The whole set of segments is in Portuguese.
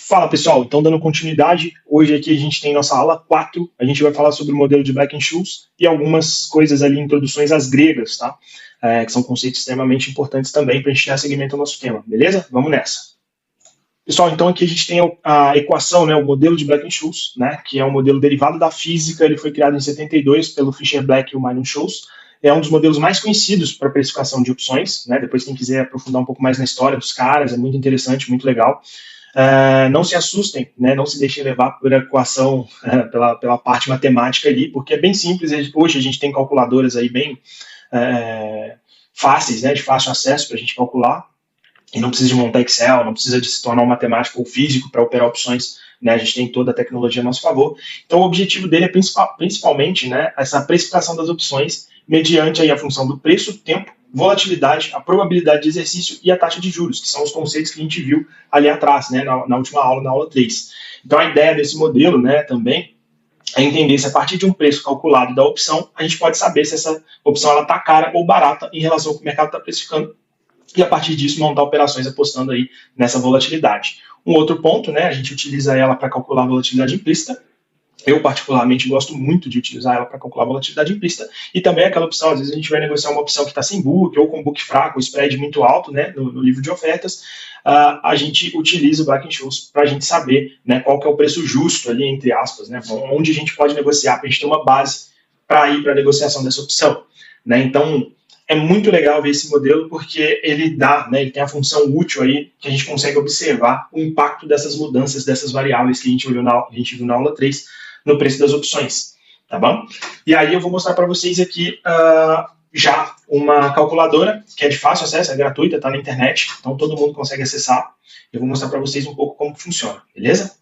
Fala pessoal, então dando continuidade, hoje aqui a gente tem nossa aula 4, a gente vai falar sobre o modelo de Black-Scholes e algumas coisas ali, introduções às gregas, tá? Que são conceitos extremamente importantes também para a gente dar seguimento ao nosso tema, beleza? Vamos nessa. Pessoal, então aqui a gente tem a equação, né, o modelo de Black-Scholes, né, que é um modelo derivado da física, ele foi criado em 72 pelo Fischer-Black e o Meinong-Scholes, é um dos modelos mais conhecidos para precificação de opções, né, depois quem quiser aprofundar um pouco mais na história dos caras, é muito interessante, muito legal. Não se assustem, né, não se deixem levar por equação, pela parte matemática ali, porque é bem simples, hoje a gente tem calculadoras aí bem fáceis, né, de fácil acesso para a gente calcular, e não precisa de montar Excel, não precisa de se tornar um matemático ou físico para operar opções, né, a gente tem toda a tecnologia a nosso favor. Então o objetivo dele é principalmente, né, essa precificação das opções mediante aí a função do preço, tempo, volatilidade, a probabilidade de exercício e a taxa de juros, que são os conceitos que a gente viu ali atrás, né, na última aula, na aula 3. Então a ideia desse modelo, né, também é entender se a partir de um preço calculado da opção, a gente pode saber se essa opção está cara ou barata em relação ao que o mercado está precificando, e a partir disso montar operações apostando aí nessa volatilidade. Um outro ponto, né, a gente utiliza ela para calcular a volatilidade implícita. Eu, particularmente, gosto muito de utilizar ela para calcular a volatilidade implícita, e também aquela opção, às vezes a gente vai negociar uma opção que está sem book, ou com book fraco, spread muito alto, né, no livro de ofertas, a gente utiliza o Black-Scholes para a gente saber, né, qual que é o preço justo ali, entre aspas, né, onde a gente pode negociar, para a gente ter uma base para ir para a negociação dessa opção. Né, então, é muito legal ver esse modelo porque ele dá, né, ele tem a função útil aí que a gente consegue observar o impacto dessas mudanças, dessas variáveis que a gente viu na aula 3 no preço das opções, tá bom? E aí eu vou mostrar para vocês aqui já uma calculadora que é de fácil acesso, é gratuita, está na internet, então todo mundo consegue acessar. Eu vou mostrar para vocês um pouco como funciona, beleza?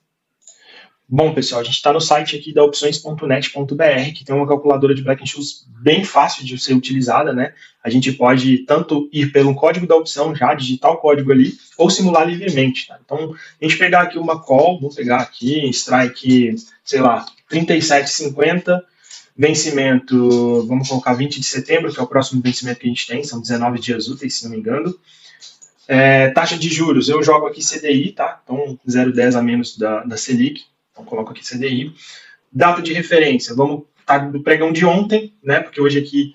Bom, pessoal, a gente está no site aqui da opções.net.br, que tem uma calculadora de Black-Scholes bem fácil de ser utilizada, né? A gente pode tanto ir pelo código da opção, já digitar o código ali, ou simular livremente, tá? Então, a gente pegar aqui uma call, vou pegar aqui, strike, sei lá, 37,50, vencimento, vamos colocar 20 de setembro, que é o próximo vencimento que a gente tem, são 19 dias úteis, se não me engano. Taxa de juros, eu jogo aqui CDI, tá? Então, 0,10 a menos da Selic. Então, coloco aqui CDI. Data de referência, vamos estar do pregão de ontem, né? Porque hoje aqui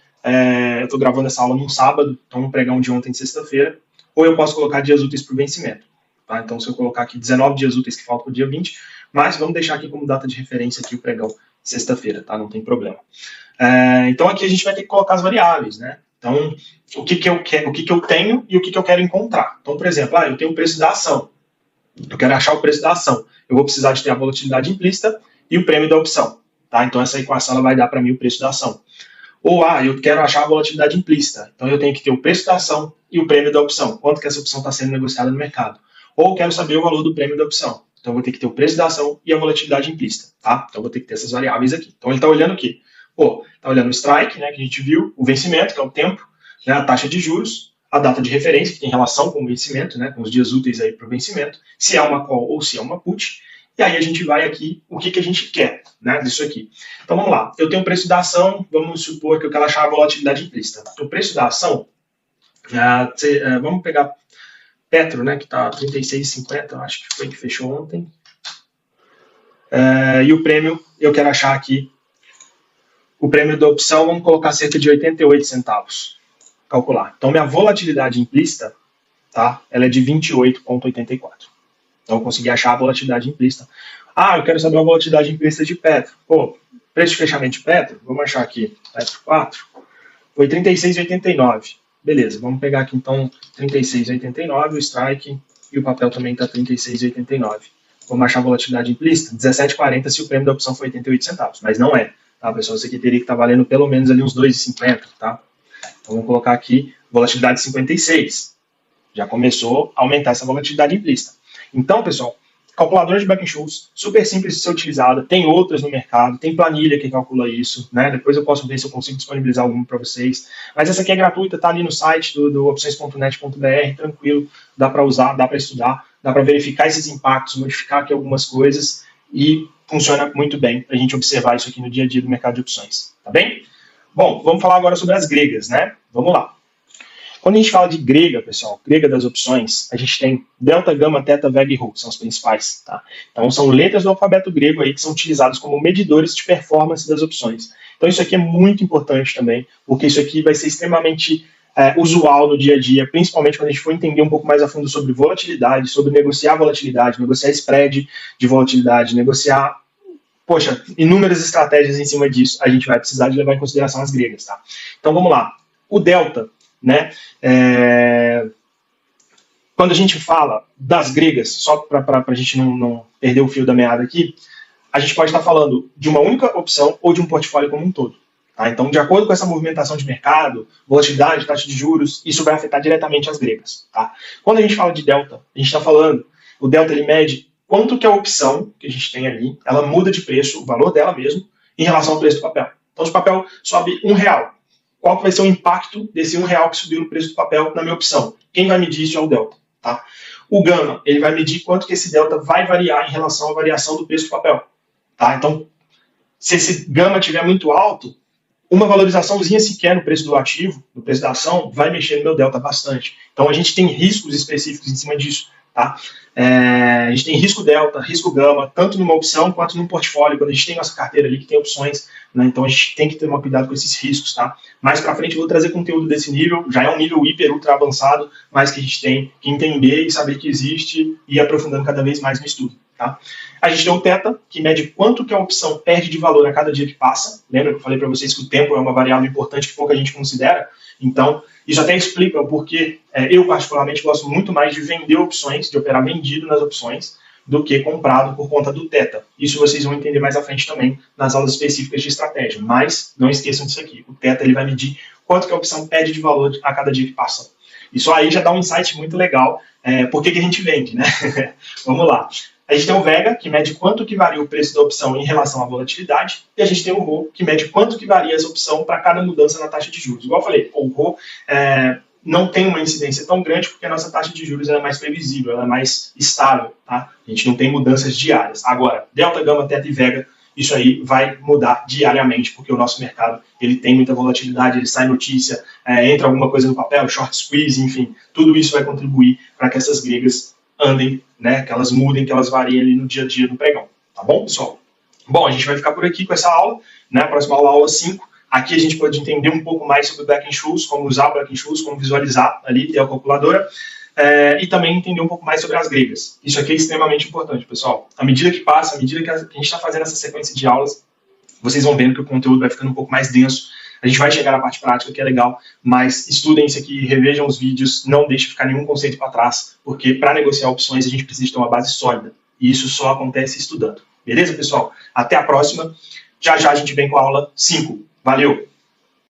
eu estou gravando essa aula num sábado, então um pregão de ontem, sexta-feira. Ou eu posso colocar dias úteis para o vencimento. Tá? Então, se eu colocar aqui 19 dias úteis que faltam para o dia 20, mas vamos deixar aqui como data de referência aqui o pregão sexta-feira, tá? Não tem problema. Então, aqui a gente vai ter que colocar as variáveis, né? Então, o que eu tenho e o que eu quero encontrar. Então, por exemplo, eu tenho o preço da ação. Eu quero achar o preço da ação. Eu vou precisar de ter a volatilidade implícita e o prêmio da opção. Tá? Então, essa equação ela vai dar para mim o preço da ação. Ou, eu quero achar a volatilidade implícita. Então, eu tenho que ter o preço da ação e o prêmio da opção. Quanto que essa opção está sendo negociada no mercado. Ou eu quero saber o valor do prêmio da opção. Então, eu vou ter que ter o preço da ação e a volatilidade implícita. Tá? Então, eu vou ter que ter essas variáveis aqui. Então, ele está olhando o quê? Está olhando o strike, né, que a gente viu, o vencimento, que é o tempo, né, a taxa de juros, a data de referência, que tem relação com o vencimento, né, com os dias úteis aí para o vencimento, se é uma call ou se é uma put, e aí a gente vai aqui, o que a gente quer, né, disso aqui. Então vamos lá, eu tenho o preço da ação, vamos supor que eu quero achar a volatilidade implícita. O preço da ação, vamos pegar Petro, né, que está 36,50, acho que foi que fechou ontem, e o prêmio, eu quero achar aqui, o prêmio da opção, vamos colocar cerca de 88 centavos. Calcular. Então, minha volatilidade implícita, tá? Ela é de 28,84. Então, eu consegui achar a volatilidade implícita. Eu quero saber a volatilidade implícita de Petro. Preço de fechamento de Petro, vamos achar aqui, Petro 4, foi 36,89. Beleza, vamos pegar aqui, então, 36,89, o strike, e o papel também está 36,89. Vamos achar a volatilidade implícita? 17,40 se o prêmio da opção for 88 centavos, mas não é. Tá, pessoal? Isso aqui teria que estar valendo pelo menos ali uns 2,50, tá? Então, vamos colocar aqui volatilidade 56. Já começou a aumentar essa volatilidade implícita. Então, pessoal, calculadora de Black-Scholes, super simples de ser utilizada, tem outras no mercado, tem planilha que calcula isso, né? Depois eu posso ver se eu consigo disponibilizar alguma para vocês. Mas essa aqui é gratuita, tá ali no site do opções.net.br, tranquilo, dá para usar, dá para estudar, dá para verificar esses impactos, modificar aqui algumas coisas e funciona muito bem para a gente observar isso aqui no dia a dia do mercado de opções, tá bem? Bom, vamos falar agora sobre as gregas, né? Vamos lá. Quando a gente fala de grega, pessoal, grega das opções, a gente tem delta, gama, teta, vega e rho, são os principais. Tá? Então são letras do alfabeto grego aí que são utilizadas como medidores de performance das opções. Então isso aqui é muito importante também, porque isso aqui vai ser extremamente usual no dia a dia, principalmente quando a gente for entender um pouco mais a fundo sobre volatilidade, sobre negociar volatilidade, negociar spread de volatilidade, negociar, poxa, inúmeras estratégias em cima disso. A gente vai precisar de levar em consideração as gregas. Tá? Então vamos lá. O delta, né? Quando a gente fala das gregas, só para a gente não perder o fio da meada aqui, a gente pode estar falando de uma única opção ou de um portfólio como um todo. Tá? Então, de acordo com essa movimentação de mercado, volatilidade, taxa de juros, isso vai afetar diretamente as gregas. Tá? Quando a gente fala de delta, a gente está falando, o delta ele mede quanto que a opção que a gente tem ali, ela muda de preço, o valor dela mesmo, em relação ao preço do papel. Então, se o papel sobe R$1, qual que vai ser o impacto desse R$1 que subiu no preço do papel na minha opção? Quem vai medir isso é o delta. Tá? O gama, ele vai medir quanto que esse delta vai variar em relação à variação do preço do papel. Tá? Então, se esse gama estiver muito alto, uma valorizaçãozinha sequer no preço do ativo, no preço da ação, vai mexer no meu delta bastante. Então, a gente tem riscos específicos em cima disso. Tá? A gente tem risco delta, risco gama, tanto numa opção quanto num portfólio, quando a gente tem nossa carteira ali que tem opções, né? Então a gente tem que ter um cuidado com esses riscos. Tá? Mais pra frente eu vou trazer conteúdo desse nível, já é um nível hiper, ultra avançado, mas que a gente tem que entender e saber que existe e ir aprofundando cada vez mais no estudo. Tá? A gente tem o teta, que mede quanto que a opção perde de valor a cada dia que passa. Lembra que eu falei para vocês que o tempo é uma variável importante que pouca gente considera? Então, isso até explica o porquê eu particularmente gosto muito mais de vender opções, de operar vendido nas opções, do que comprado por conta do teta. Isso vocês vão entender mais à frente também nas aulas específicas de estratégia. Mas não esqueçam disso aqui. O teta ele vai medir quanto que a opção perde de valor a cada dia que passa. Isso aí já dá um insight muito legal. Por que a gente vende, né? Vamos lá. A gente tem o vega, que mede quanto que varia o preço da opção em relação à volatilidade, e a gente tem o rho, que mede quanto que varia essa opção para cada mudança na taxa de juros. Igual eu falei, o rho não tem uma incidência tão grande porque a nossa taxa de juros é mais previsível, ela é mais estável. Tá? A gente não tem mudanças diárias. Agora, delta, gama, teta e vega, isso aí vai mudar diariamente, porque o nosso mercado ele tem muita volatilidade, ele sai notícia, entra alguma coisa no papel, short squeeze, enfim, tudo isso vai contribuir para que essas gregas andem, né, que elas mudem, que elas variem ali no dia a dia do pregão. Tá bom, pessoal? Bom, a gente vai ficar por aqui com essa aula, né, a próxima aula, aula 5. Aqui a gente pode entender um pouco mais sobre o Black-Scholes, como usar o Black-Scholes, como visualizar ali, ter a calculadora, e também entender um pouco mais sobre as gregas. Isso aqui é extremamente importante, pessoal. À medida que passa, à medida que a gente está fazendo essa sequência de aulas, vocês vão vendo que o conteúdo vai ficando um pouco mais denso. A gente vai chegar na parte prática, que é legal, mas estudem isso aqui, revejam os vídeos, não deixem ficar nenhum conceito para trás, porque para negociar opções a gente precisa ter uma base sólida, e isso só acontece estudando. Beleza, pessoal? Até a próxima. Já já a gente vem com a aula 5. Valeu!